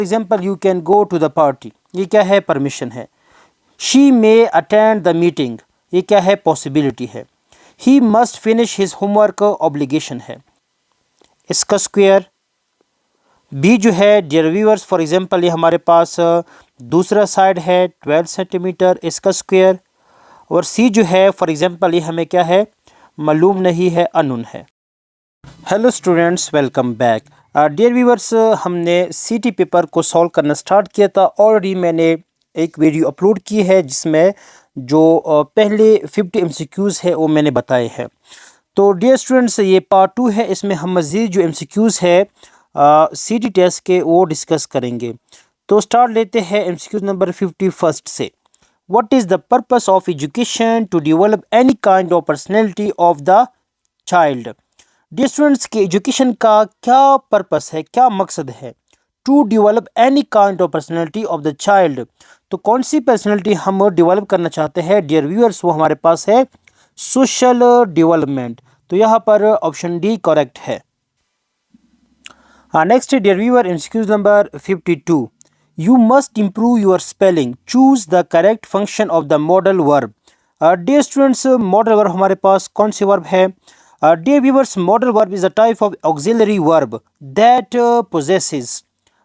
Example you can go to the party, ये क्या है? परमिशन है। She may attend the meeting, ये क्या है? पॉसिबिलिटी है। He must finish his homework, obligation है। इसका स्क्वायर बी जो है डियर व्यूअर्स, फॉर एग्जांपल ये हमारे पास दूसरा साइड है 12 सेंटीमीटर, इसका स्क्वायर। और सी जो है फॉर एग्जांपल ये हमें क्या है? मालूम नहीं है, अननोन है। Hello students, welcome back. Dear viewers, हमने सीटी पेपर को सॉल्व करना स्टार्ट किया था। ऑलरेडी मैंने एक वीडियो अपलोड की है जिसमें जो पहले 50 एमसीक्यूज़ है वो मैंने बताए हैं। तो डियर स्टूडेंट्स, ये पार्ट 2 है। इसमें हम मज़ीद जो एमसीक्यूज़ है सीटी टेस्ट के वो डिस्कस करेंगे। तो स्टार्ट लेते हैं एमसीक्यू नंबर 51 से। What is the purpose of education? To develop any kind of personality of the child. Dear students, के एजुकेशन का क्या पर्पस है, क्या मकसद है? To develop any kind of personality of the child. तो कौन सी पर्सनैलिटी हम डेवलप करना चाहते हैं डियर व्यूअर्स? वो हमारे पास है सोशल डेवलपमेंट। तो यहाँ पर ऑप्शन डी करेक्ट है। Next dear viewer, MCQs number 52। You must improve your spelling, choose the correct function of the modal verb. Dear students, modal verb हमारे पास कौन सी वर्ब है? Dear viewers, modal verb is a type of auxiliary verb that possesses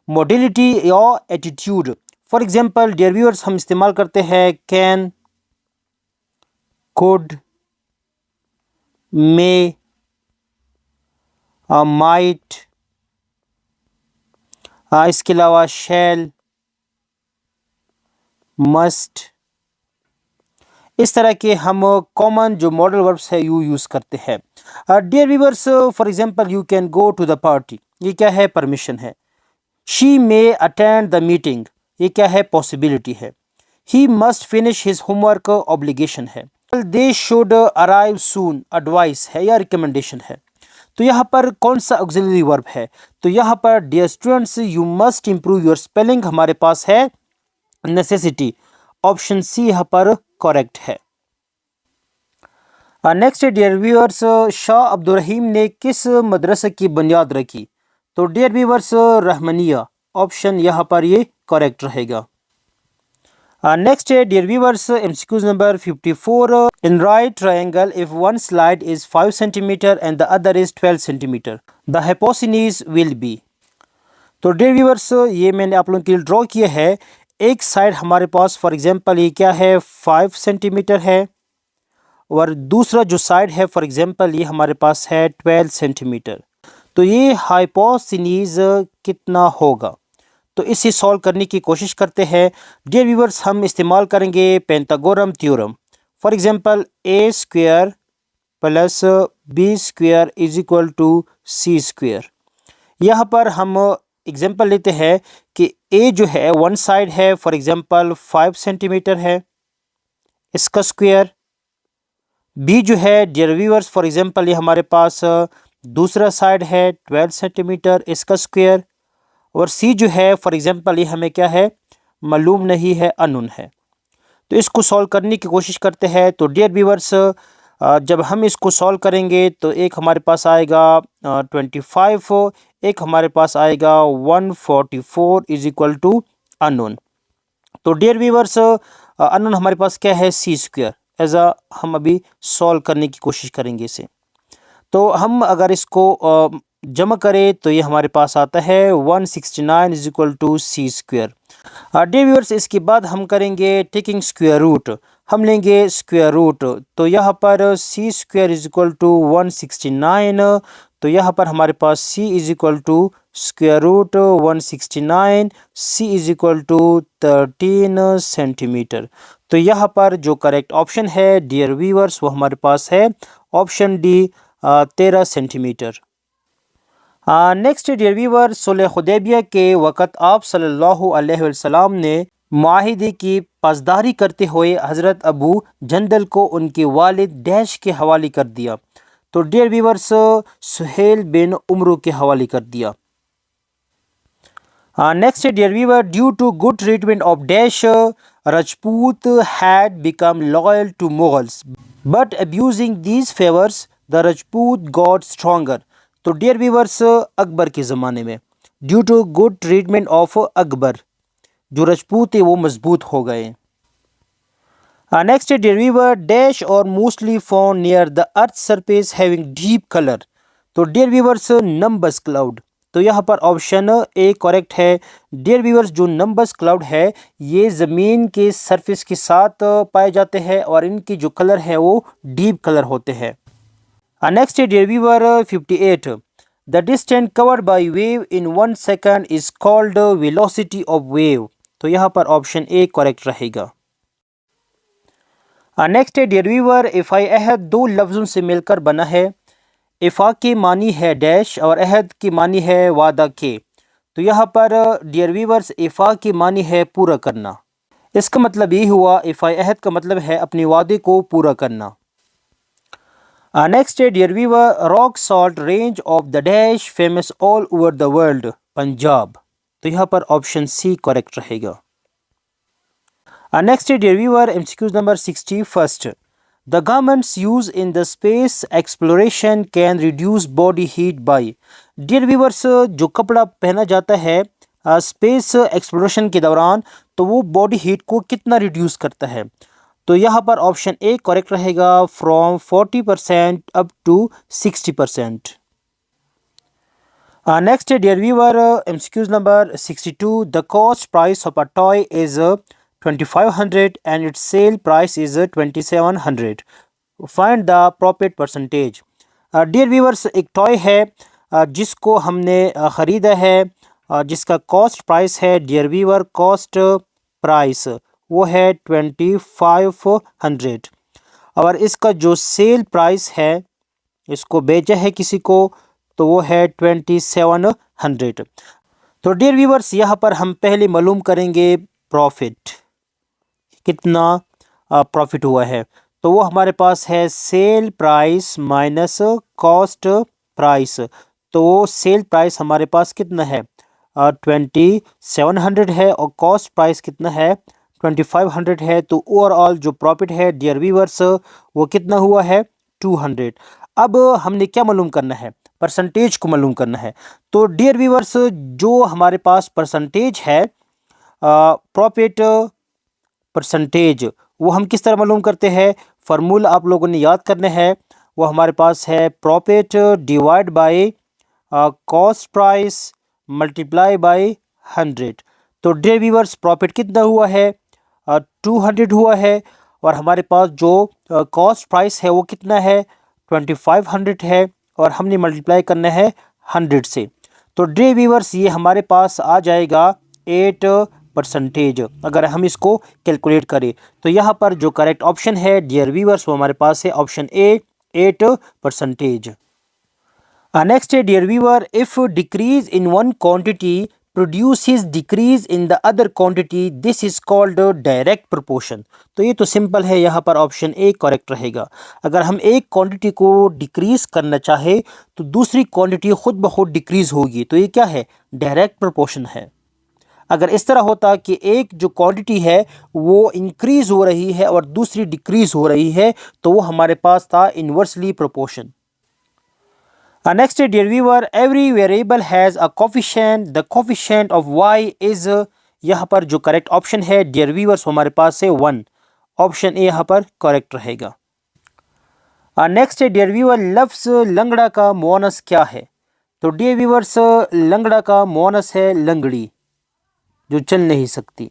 modality or attitude. For example, dear viewers, हम इस्तेमाल करते हैं can, could, may, might, इसके अलावा shall, must। इस तरह के हम कॉमन जो मॉडल वर्ब्स है यू यूज़ करते हैं। Dear viewers, for example you can go to the party, ये क्या है? परमिशन है। She may attend the meeting, ये क्या है? पॉसिबिलिटी है। He must finish his homework, obligation है। They should arrive soon, advice है या रिकमेंडेशन है। तो यहाँ पर कौन सा ऑक्सिलरी वर्ब है? तो यहाँ पर dear students, you must improve your spelling हमारे पास है नेसेसिटी। ऑप्शन सी यहाँ पर करेक्ट है। Next dear viewers, Shah Abdul Rahim ने किस मदरसे की बुनियाद रखी? तो डियर व्यूअर्स, रहमानिया। ऑप्शन यहाँ पर ये करेक्ट रहेगा। Next dear viewers, MCQs number 54। In right triangle if one slide is 5 centimetre and the other is 12 centimetre, the hypotenuse will be. तो डियर व्यूअर्स, ये मैंने आप लोगों के लिए ड्रॉ किया है। एक साइड हमारे पास फॉर एग्जांपल ये क्या है? 5 सेंटीमीटर है। और दूसरा जो साइड है फॉर एग्जांपल ये हमारे पास है 12 सेंटीमीटर। तो ये हाइपोटेन्यूज कितना होगा? तो इसे सॉल्व करने की कोशिश करते हैं। डियर व्यूअर्स, हम इस्तेमाल करेंगे Pythagoras theorem. For example A square plus B square is equal to C square. यहाँ पर हम एग्जांपल लेते हैं कि ए जो है वन साइड है फॉर एग्जांपल 5 सेंटीमीटर है, इसका स्क्वायर। बी जो है डियर व्यूअर्स, फॉर एग्जांपल ये हमारे पास दूसरा साइड है 12 सेंटीमीटर, इसका स्क्वायर। और सी जो है फॉर एग्जांपल ये हमें क्या है? मालूम नहीं है, अननोन है। तो इसको सॉल्व करने की कोशिश करते हैं। तो डियर व्यूअर्स, जब हम इसको सॉल्व करेंगे तो एक हमारे पास आएगा 25, एक हमारे पास आएगा 144 इज इक्वल टू अननोन। तो डियर व्यूअर्स, अननोन हमारे पास क्या है? सी स्क्वायर। हम अभी सॉल्व करने की कोशिश करेंगे इसे। तो हम अगर इसको जमा करें तो ये हमारे पास आता है 169 is equal to C square. Dear viewers, इसके बाद हम करेंगे टेकिंग स्क्वायर रूट। हम लेंगे स्क्वायर रूट। तो यहाँ पर C square is equal to 169। तो यहाँ पर हमारे पास C is equal to square root 169, C is equal to 13 centimetre. तो यहाँ पर जो करेक्ट ऑप्शन है डियर व्यूअर्स वो हमारे पास है option D 13 centimetre. Next dear viewer, सुलह हुदैबिया के वक़्त आप सल्लल्लाहु अलैहि वसल्लम ने माहिदे की पासदारी करते हुए हज़रत अबू जंदल को उनके वालिद डैश के हवाले कर दिया। तो dear viewers, Suhail bin Amr के हवाले कर दिया। Next dear viewer, due to good treatment of dash Rajput had become loyal to Mughals, but abusing these favors, the Rajput got stronger. तो डियर व्यूअर्स, अकबर के ज़माने में due to good treatment of Akbar, जो राजपूत थे वो मजबूत हो गए। नेक्स्ट है dear viewer, dash are mostly found near the earth surface having deep colour. तो डियर व्यूअर्स नंबस क्लाउड, तो यहाँ पर ऑप्शन ए करेक्ट है। डियर व्यूअर्स जो नंबस क्लाउड है ये ज़मीन के सरफेस के साथ पाए जाते हैं और इनकी जो कलर है वो डीप कलर होते हैं। नेक्स्ट है dear viewer 58, the distance covered by wave in 1 second is called velocity of wave. तो यहाँ पर ऑप्शन ए करेक्ट रहेगा। नेक्स्ट है डियर व्यूअर, इफ़ाई अहद दो लफ्ज़ों से मिलकर बना है। इफ़ा के मानी है डैश और अहद की मानी है वादा के। तो यहाँ पर डियर व्यूअर्स इफ़ा की मानी है पूरा करना। इसका मतलब ये हुआ इफ़ाई अहद का मतलब है अपने वादे को पूरा करना। नेक्स्ट है dear viewer, rock salt range of the dash famous all over the world, Punjab. तो यहाँ पर ऑप्शन सी करेक्ट रहेगा। Next, dear viewer, MCQs number 61st. The government's use in the space exploration can reduce body heat by. Dear viewers, जो कपड़ा पहना जाता है space exploration के दौरान तो वो बॉडी हीट को कितना रिड्यूस करता है। तो यहाँ पर ऑप्शन ए करेक्ट रहेगा, from 40% up to 60%। Next dear viewer, MCQs number 62. The cost price of a toy is 2500 and its sale price is 2700. Find the profit percentage. Dear viewers एक toy है जिसको हमने ख़रीदा है, जिसका कॉस्ट प्राइस है dear viewer, cost price वो है 2500 और इसका जो सेल प्राइस है, इसको बेचा है किसी को तो वो है 2700। तो डियर व्यूअर्स यहाँ पर हम पहले मालूम करेंगे प्रॉफिट, कितना प्रॉफिट हुआ है। तो वो हमारे पास है sale price minus cost price. तो सेल प्राइस हमारे पास कितना है 2700 है और कॉस्ट प्राइस कितना है 2500 है। तो ओवरऑल जो प्रॉफिट है डियर व्यूअर्स वो कितना हुआ है 200। अब हमने क्या मालूम करना है, परसेंटेज को मालूम करना है। तो डियर व्यूअर्स जो हमारे पास परसेंटेज है प्रॉफिट परसेंटेज वो हम किस तरह मालूम करते हैं, फार्मूला आप लोगों ने याद करना है। वो हमारे पास है profit divide by cost price multiply by 100। तो डियर व्यूअर्स प्रॉफिट कितना हुआ है 200 हुआ है और हमारे पास जो कॉस्ट प्राइस है वो कितना है 2500 है और हमने मल्टीप्लाई करना है 100 से। तो डियर व्यूअर्स ये हमारे पास आ जाएगा 8% अगर हम इसको कैलकुलेट करें। तो यहाँ पर जो करेक्ट ऑप्शन है डियर व्यूअर्स वो हमारे पास है ऑप्शन ए 8%। नेक्स्ट है dear viewer, if decrease in one quantity produces decrease in the other quantity this is called direct proportion. तो ये तो सिंपल है, यहाँ पर ऑप्शन ए करेक्ट रहेगा। अगर हम एक क्वांटिटी को डिक्रीज करना चाहे तो दूसरी क्वांटिटी खुद ब खुद डिक्रीज होगी। तो ये क्या है, डायरेक्ट प्रोपोर्शन है। अगर इस तरह होता कि एक जो क्वांटिटी है वो इंक्रीज हो रही है और दूसरी डिक्रीज हो रही है तो वो हमारे पास था inversely proportion. Next dear viewer, every variable has a coefficient, the coefficient of Y is. यहाँ पर जो करेक्ट ऑप्शन है डियर व्यूअर्स हमारे पास है 1। ऑप्शन ए यहाँ पर करेक्ट रहेगा। नेक्स्ट डियर व्यूअर, लफ्ज़ लंगड़ा का मुअन्नस क्या है। तो डियर व्यूअर्स लंगड़ा का मुअन्नस है लंगड़ी, जो चल नहीं सकती।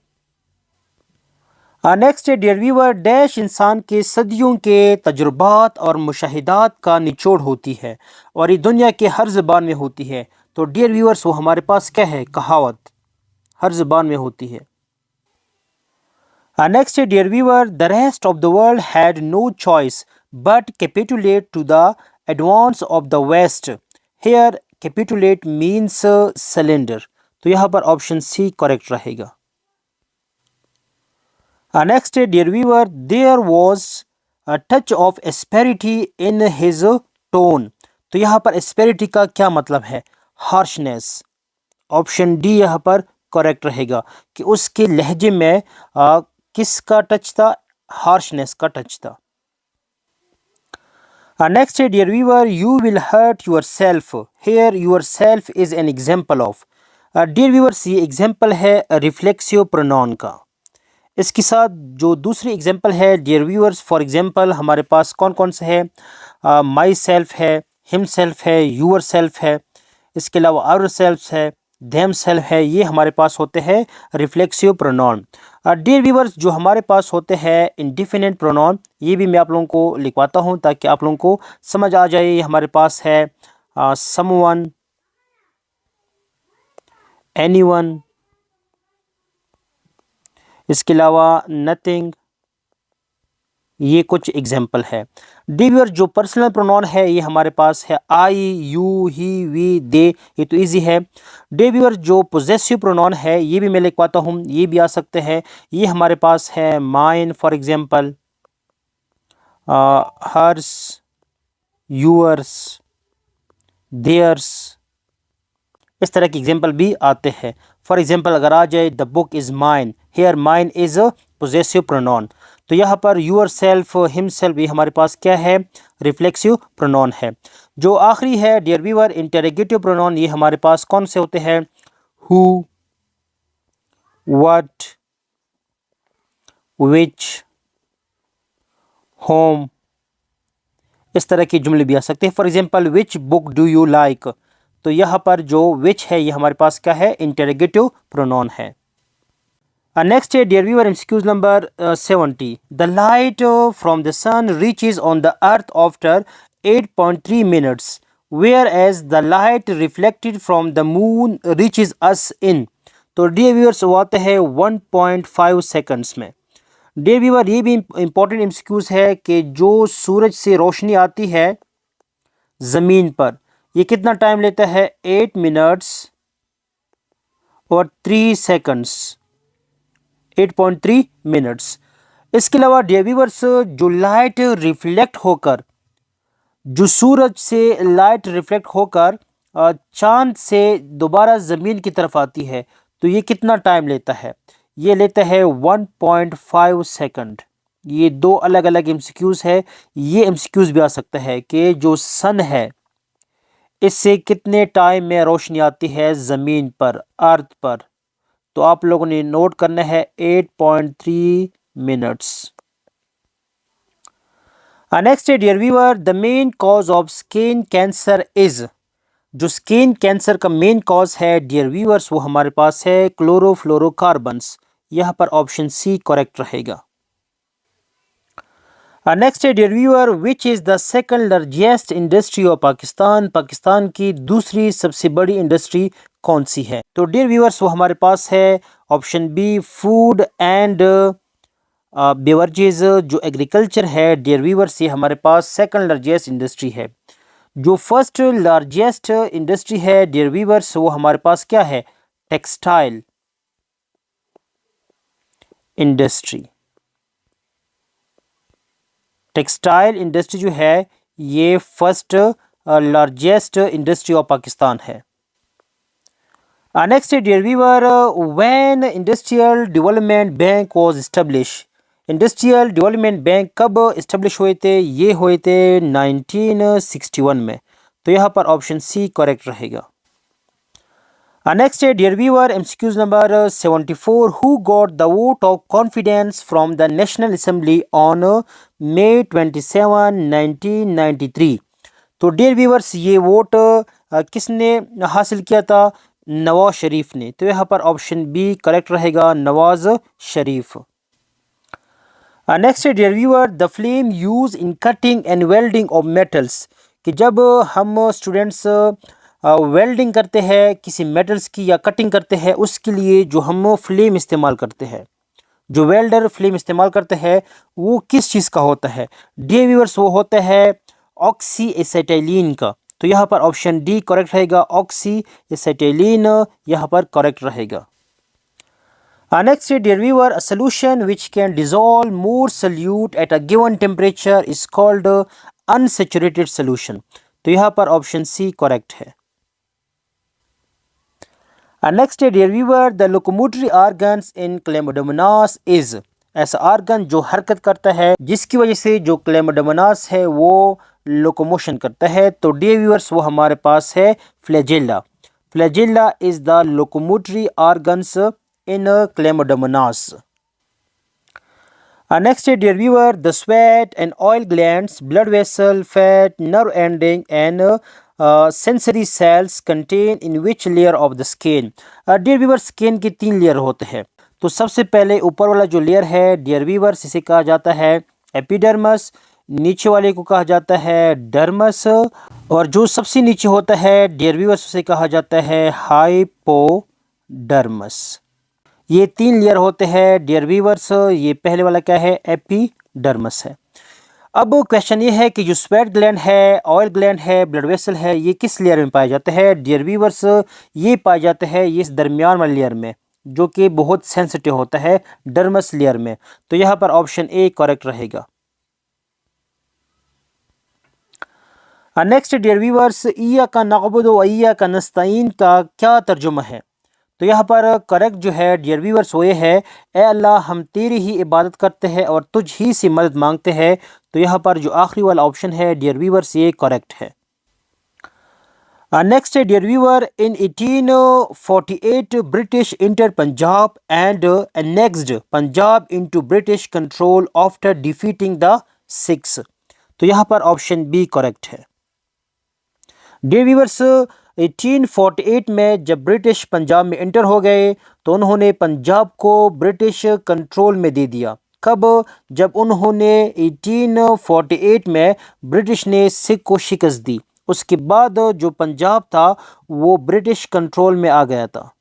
नेक्स्ट डियर व्यूअर, डैश इंसान के सदियों के तजुर्बात और मुशाहिदात का निचोड़ होती है और ये दुनिया के हर ज़बान में होती है। तो डियर व्यूअर्स वो हमारे पास क्या है, कहावत, हर ज़बान में होती है। Next dear viewer, the rest of the world had no choice but capitulate to the advance of the west. Here capitulate means surrender. तो यहाँ पर ऑप्शन सी करेक्ट रहेगा। Next dear viewer, there was a touch of asperity in his tone. तो यहाँ पर asperity का क्या मतलब है, हार्शनेस। ऑप्शन डी यहाँ पर करेक्ट रहेगा कि उसके लहजे में किसका टच था, हार्शनेस का टच था। Next dear viewer, you will hurt yourself. Here yourself is an example of. Dear viewers, ये एग्जाम्पल है रिफ्लेक्सिव प्रोनाउन का। इसके साथ जो दूसरी एग्जाम्पल है डियर व्यूअर्स, फॉर एग्जाम्पल हमारे पास कौन कौन से है, माई सेल्फ है, हिम सेल्फ है, यूअर सेल्फ है, इसके अलावा आवर सेल्फ है, देम सेल्फ है। ये हमारे पास होते हैं रिफ्लेक्सिव प्रोनाउन। डियर व्यूअर्स, जो हमारे पास होते हैं इंडिफिनिट प्रोनाउन, ये भी मैं आप लोगों को लिखवाता हूँ ताकि आप लोगों को समझ आ जाए। ये हमारे पास है समवन, एनीवन, इसके अलावा नथिंग। ये कुछ एग्जाम्पल है। डियर, जो पर्सनल प्रोनाउन है ये हमारे पास है आई, यू, ही, वी, दे। ये तो इजी है। डियर, जो पोजेसिव प्रोनाउन है ये भी मैं लिखवाता हूँ, ये भी आ सकते हैं। ये हमारे पास है mine, for example hers, yours, theirs. इस तरह के एग्जाम्पल भी आते हैं। फॉर एग्जाम्पल अगर आ जाए the book is mine, here mine is a possessive pronoun. तो यहाँ पर यूअर सेल्फ, हिम सेल्फ, ये हमारे पास क्या है, रिफ्लेक्सिव प्रोनाउन है। जो आखिरी है डियर व्यूअर इंटरोगेटिव प्रोनाउन, ये हमारे पास कौन से होते हैं, हु, व्हाट, विच, होम। इस तरह के जुमले भी आ सकते हैं। For example which book do you like, तो यहाँ पर जो विच है ये हमारे पास क्या है, इंटरोगेटिव प्रोनाउन है। नेक्स्ट है dear viewer MCQs number 70। The light from the sun reaches on the earth after 8.3 minutes, whereas the light reflected from the moon reaches us in. तो डियर व्यूअर्स वो आते हैं 1.5 seconds में। Dear viewer, ये भी important MCQs है कि जो सूरज से रोशनी आती है ज़मीन पर, ये कितना टाइम लेता है, 8 मिनट्स और 3 सेकंड्स, 8.3 मिनट्स। इसके अलावा डियर व्यूअर्स, जो लाइट रिफ्लेक्ट होकर, जो सूरज से लाइट रिफ्लेक्ट होकर चांद से दोबारा ज़मीन की तरफ आती है, तो ये कितना टाइम लेता है, ये लेता है 1.5 सेकंड। ये दो अलग अलग एमसीक्यूज है। ये एमसीक्यूज भी आ सकता है कि जो सन है इससे कितने टाइम में रोशनी आती है ज़मीन पर, अर्थ पर। तो आप लोगों ने नोट करना है 8.3 मिनट्स। नेक्स्ट है dear viewer, the main cause of skin cancer is. जो स्किन कैंसर का मेन कॉज है डियर व्यूअर्स वो हमारे पास है क्लोरोफ्लोरोकार्बन्स। यहाँ पर ऑप्शन सी करेक्ट रहेगा। नेक्स्ट है dear viewer, which is the second largest industry of Pakistan. Pakistan की दूसरी सबसे बड़ी इंडस्ट्री कौन सी है। तो डियर व्यूअर्स वो हमारे पास है option B food and beverages. जो एग्रीकल्चर है डियर व्यूअर्स ये हमारे पास सेकंड लार्जेस्ट इंडस्ट्री है। जो फर्स्ट लार्जेस्ट इंडस्ट्री है डियर व्यूअर्स वो हमारे पास क्या है, टेक्सटाइल इंडस्ट्री। टेक्सटाइल इंडस्ट्री जो है ये first largest industry of Pakistan है। Next dear viewer, when industrial development bank was establish. Industrial development bank कब इस्टेब्लिश हुए थे, ये हुए थे 1961 में। तो यहाँ पर ऑप्शन सी करेक्ट रहेगा। नेक्स्ट है dear viewer MCQs number 74। Who got the vote of confidence from the national assembly on May 27, 1993। तो डियर व्यूअर्स ये वोट किसने हासिल किया था, नवाज शरीफ ने। तो यहाँ पर ऑप्शन बी करेक्ट रहेगा, नवाज शरीफ। नेक्स्ट है dear viewer, the flame use in cutting and welding of metals. कि जब हम स्टूडेंट्स वेल्डिंग करते हैं किसी मेटल्स की या कटिंग करते हैं, उसके लिए जो हम फ्लेम इस्तेमाल करते हैं, जो वेल्डर फ्लेम इस्तेमाल करते हैं वो किस चीज़ का होता है। डियर व्यूअर्स वो होता है ऑक्सी एसिटाइलिन का। तो यहाँ पर ऑप्शन डी करेक्ट रहेगा, ऑक्सी एसिटाइलिन यहाँ पर करेक्ट रहेगा। Next dear viewer, a solution which can dissolve more solute at a given temperature is called unsaturated solution. तो यहाँ पर ऑप्शन सी करेक्ट है। Next dear viewer, the locomotory organs in chlamydomonas is. ऐसा organ जो हरकत करता है जिसकी वजह से जो क्लेमाइडोमोनास है वो लोकोमोशन करता है। तो डियर व्यूअर्स वो हमारे पास है flagella. flagella is the locomotory organs in Chlamydomonas. Next, dear viewer, the sweat and oil glands, blood vessel, fat, nerve ending, and sensory cells contain in which layer of the skin? Dear viewer, skin के 3 layer होते हैं. तो सबसे पहले ऊपर वाला जो layer है डियर व्यूअर्स, इसे कहा जाता है एपिडर्मस. नीचे वाले को कहा जाता है डर्मस, और जो सबसे नीचे होता है डियर व्यूअर्स उसे कहा जाता है हाइपोडर्मस. ये 3 लेयर होते हैं डियर व्यूअर्स. ये पहले वाला क्या है? एपिडर्मस है. अब क्वेश्चन ये है कि जो स्वेट ग्लैंड है, ऑयल ग्लैंड है, ब्लड वेसल है, ये किस लेयर में पाए जाते हैं? डियर व्यूअर्स, ये पाए जाते हैं ये इस दरमियान वाले लेयर में, जो कि बहुत सेंसिटिव होता है, डर्मस लेयर में. तो यहाँ पर ऑप्शन ए करेक्ट रहेगा. नेक्स्ट डियर व्यूअर्स, ईया का नअबुदु व ईया का नस्तईन का क्या तर्जुमा है? तो यहाँ पर करेक्ट जो है डियर व्यूअर्स वो ये है, ए अल्लाह हम तेरी ही इबादत करते हैं और तुझ ही से मदद मांगते हैं. तो यहाँ पर जो आखिरी वाला ऑप्शन है डियर व्यूअर्स ये करेक्ट है. Next dear viewer, in 1848 British enter Punjab and annexed Punjab into British control after defeating the Sikhs. तो यहाँ पर ऑप्शन बी करेक्ट है. डियर व्यूअर्स, 1848 में जब ब्रिटिश पंजाब में इंटर हो गए तो उन्होंने पंजाब को ब्रिटिश कंट्रोल में दे दिया. कब? जब उन्होंने 1848 में ब्रिटिश ने सिख को शिकस्त दी. उसके बाद जो पंजाब था वो ब्रिटिश कंट्रोल में आ गया था.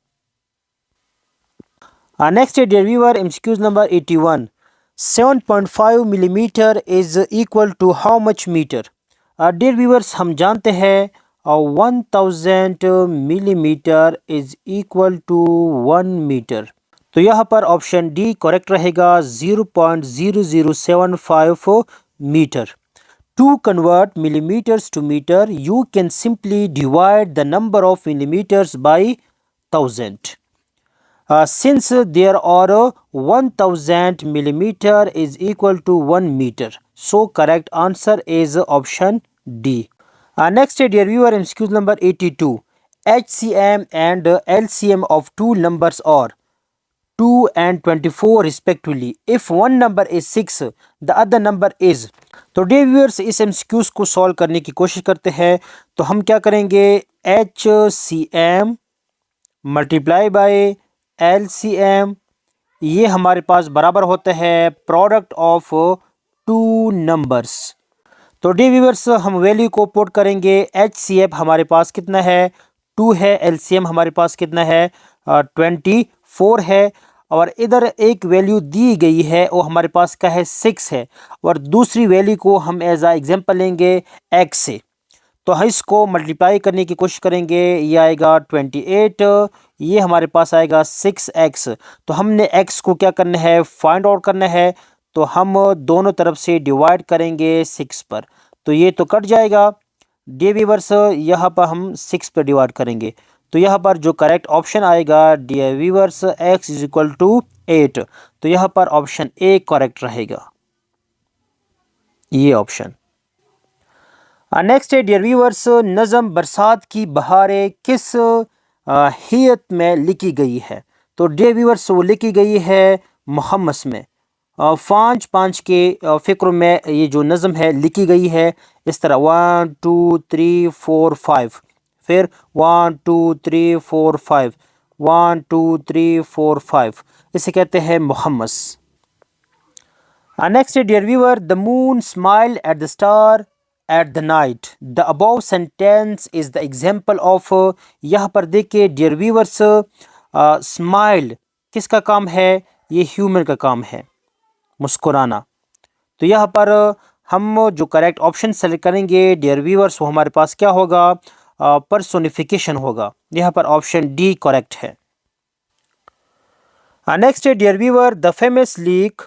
Next dear viewer, MCQs number 81. 7.5 millimetre is equal to how much metre? Dear viewers, हम जानते हैं 1000 millimetre is equal to 1 metre. तो यहाँ पर ऑप्शन डी करेक्ट रहेगा, 0.0075 metre. To convert millimeters to meter, you can simply divide the number of millimeters by 1000. Since there are 1000 millimeter is equal to 1 meter. So correct answer is option D. Next, dear viewer, MCQ number 82. HCM and LCM of two numbers are 2 and 24 respectively. If one number is 6, the other number is. तो dear viewers, इस MCQs को solve करने की कोशिश करते हैं. तो हम क्या करेंगे? HCM मल्टीप्लाई बाय LCM, ये हमारे पास बराबर होता है प्रोडक्ट ऑफ टू नंबर्स. तो डियर व्यूअर्स, हम वैल्यू को पुट करेंगे. HCF हमारे पास कितना है? 2 है. LCM हमारे पास कितना है? 24 है. और इधर एक वैल्यू दी गई है वो हमारे पास क्या है? 6 है. और दूसरी वैल्यू को हम एज आ एग्जांपल लेंगे x से. तो हम इसको मल्टीप्लाई करने की कोशिश करेंगे. ये आएगा 28, ये हमारे पास आएगा 6x. तो हमने x को क्या करना है? फाइंड आउट करना है. तो हम दोनों तरफ से डिवाइड करेंगे 6 पर. तो ये तो कट जाएगा. डियर व्यूअर्स, यहाँ पर हम 6 पर डिवाइड करेंगे. तो यहाँ पर जो करेक्ट ऑप्शन आएगा dear viewers, x is equal to 8. तो यहाँ पर ऑप्शन ए करेक्ट रहेगा, ये ऑप्शन. नेक्स्ट है डियर व्यूअर्स, नज़म बरसात की बहारें किस हियत में लिखी गई है? तो डियर व्यूअर्स, वो लिखी गई है मुहम्मस में. 5 के फ़िक्र में ये जो नज़म है लिखी गई है इस तरह 1 2 3 4 5, फिर 1 2 3 4 5, 1 2 3 4 5. इसे कहते हैं मुहम्मस. Next dear viewer, the moon smile at the star at the night. The above sentence is the example of. यहाँ पर देखिए डियर व्यूअर्स, स्माइल किसका काम है? ये ह्यूमन का काम है, मुस्कुराना. तो यहाँ पर हम जो करेक्ट ऑप्शन सेलेक्ट करेंगे डियर व्यूअर्स, वो हमारे पास क्या होगा? पर्सोनिफिकेशन होगा. यहाँ पर ऑप्शन डी करेक्ट है. Next dear viewer, the famous lake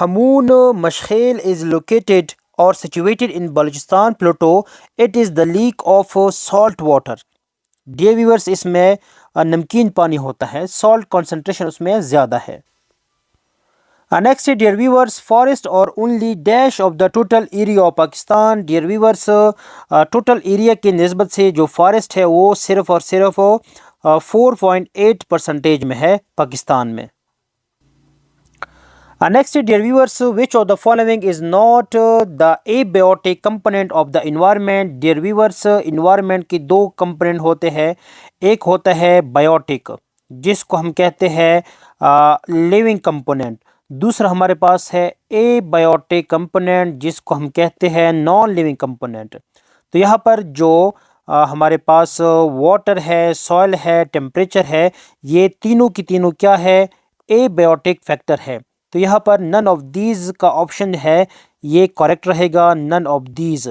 Hamun Mashkel is located और situated in Balochistan plateau. It is the lake of salt water. Dear viewers, इसमें नमकीन पानी होता है, सॉल्ट कॉन्सेंट्रेशन उसमें ज़्यादा है. Next dear viewers, forest are only dash of the total area of Pakistan. Dear viewers, total area की निस्बत से जो फॉरेस्ट है वो सिर्फ और सिर्फ 4.8% में है पाकिस्तान में। Next dear viewers, which of the following is not the abiotic component of the environment. Dear viewers, environment के दो कंपोनेंट होते हैं, एक होता है बायोटिक जिसको हम कहते हैं लिविंग कंपोनेंट, दूसरा हमारे पास है एबायोटिक कंपोनेंट जिसको हम कहते हैं नॉन लिविंग कंपोनेंट। तो यहाँ पर जो हमारे पास वाटर है, सॉइल है, टेम्परेचर है, ये तीनों की तीनों क्या है, एबायोटिक फैक्टर है। तो यहाँ पर नन ऑफ दीज का ऑप्शन है ये करेक्ट रहेगा, नन ऑफ दीज,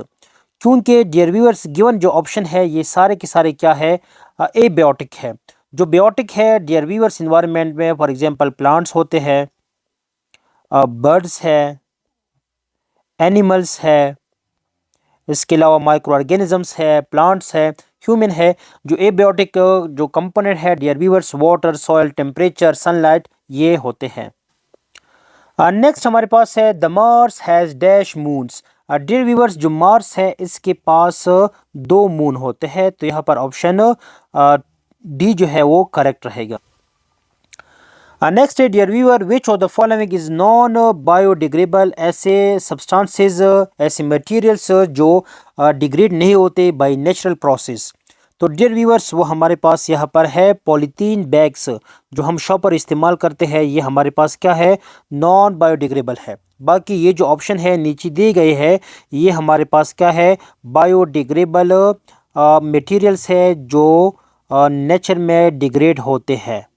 क्योंकि डियर व्यूअर्स गिवन जो ऑप्शन है ये सारे के सारे क्या है, एबायोटिक है। जो बायोटिक है डियर व्यूअर्स इन्वायरमेंट में फॉर एग्जांपल प्लांट्स होते हैं, बर्ड्स है, एनिमल्स है, इसके अलावा माइक्रो ऑर्गेनिजम्स है, प्लांट्स है, ह्यूमन है। जो एबायोटिक जो कंपोनेंट है dear viewers water, soil, temperature, sunlight, ये होते हैं। नेक्स्ट हमारे पास है the Mars has dash moons. Dear viewers, जो मार्स है इसके पास दो मून होते हैं, तो यहाँ पर ऑप्शन डी जो है वो करेक्ट रहेगा। नेक्स्ट है dear viewer, which of the following is non biodegradable. ऐसे सब्सटेंसेस, ऐसे मटेरियल्स जो डिग्रेड नहीं होते बाय नेचुरल प्रोसेस। तो डियर व्यूअर्स वो हमारे पास यहाँ पर है पॉलीथीन बैग्स जो हम शॉप पर इस्तेमाल करते हैं, ये हमारे पास क्या है, नॉन बायोडिग्रेडेबल है। बाकी ये जो ऑप्शन है नीचे दिए गए हैं ये हमारे पास क्या है, बायोडिग्रेडेबल मटेरियल्स है जो नेचर में डिग्रेड होते हैं,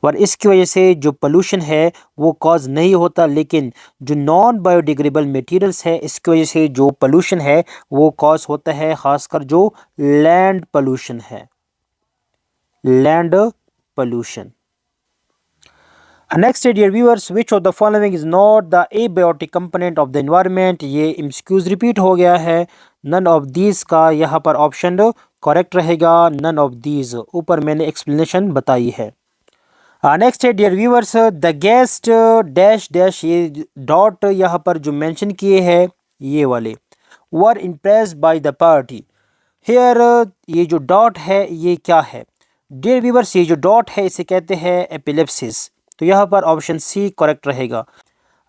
और इसकी वजह से जो पोल्यूशन है वो कॉज नहीं होता। लेकिन जो नॉन बायोडिग्रेडेबल मटेरियल्स है इसकी वजह से जो पोल्यूशन है वो कॉज होता है, खासकर जो लैंड पोल्यूशन है, land pollution. Next dear viewers, which of the following is not the abiotic component of the environment. ये एमसीक्यूज रिपीट हो गया है, नन ऑफ दीज का यहाँ पर ऑप्शन करेक्ट रहेगा, नन ऑफ दीज, ऊपर मैंने एक्सप्लेनेशन बताई है। नेक्स्ट है dear viewers, the guest dash dash, ये डॉट यहाँ पर जो मेंशन किए हैं ये वाले, were impressed by the party. Hair ये जो डॉट है ये क्या है, डियर व्यूअर्स ये जो डॉट है इसे कहते हैं एपिलेप्सिस, तो यहाँ पर ऑप्शन सी करेक्ट रहेगा।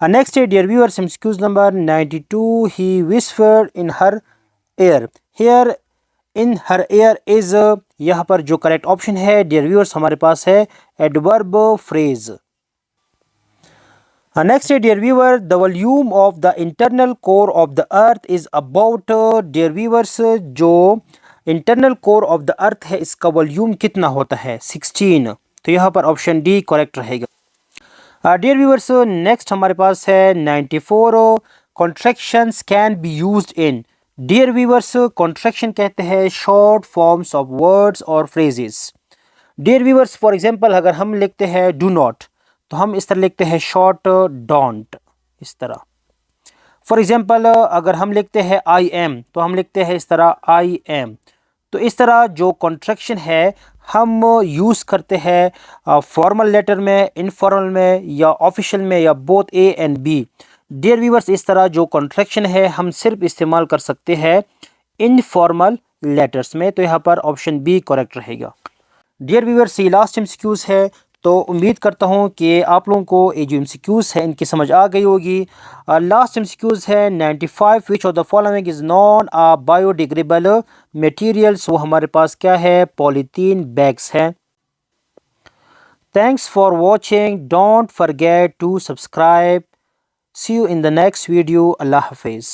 नेक्स्ट है dear viewers, MCQs number 92, he whispered in her ear. Here in her ear is, यहाँ पर जो करेक्ट ऑप्शन है डियर व्यूअर्स हमारे पास है adverb phrase. Next dear viewer, the volume of the internal core of the earth is about. Dear viewers जो internal core of the earth है इसका वॉल्यूम कितना होता है, 16, तो यहाँ पर ऑप्शन डी करेक्ट रहेगा। डियर व्यूअर्स नेक्स्ट हमारे पास है 94, contractions can be used in. Dear viewers contraction कहते हैं शॉर्ट फॉर्म्स ऑफ वर्ड्स और phrases. Dear viewers for example अगर हम लिखते हैं डू नॉट तो हम इस तरह लिखते हैं शॉर्ट डोंट, इस तरह। फॉर एग्जांपल अगर हम लिखते हैं आई एम तो हम लिखते हैं इस तरह आई एम। तो इस तरह जो कॉन्ट्रैक्शन है हम यूज़ करते हैं फॉर्मल लेटर में, इनफॉर्मल में या ऑफिशियल में या both A and B. Dear viewers इस तरह जो कॉन्ट्रैक्शन है हम सिर्फ इस्तेमाल कर सकते हैं इनफॉर्मल लेटर्स में, तो यहाँ पर ऑप्शन बी करेक्ट रहेगा। डियर व्यूअर्स ये लास्ट एमसीक्यूज़ है, तो उम्मीद करता हूँ कि आप लोगों को ये जो एमसीक्यूज़ है इनकी समझ आ गई होगी। लास्ट एमसीक्यूज़ है 95, which of the following is non biodegradable materials. वो हमारे पास क्या है, पॉलीथीन बैग्स हैं। Thanks for watching, don't forget to subscribe, see you in the next video, अल्लाह हाफिज़।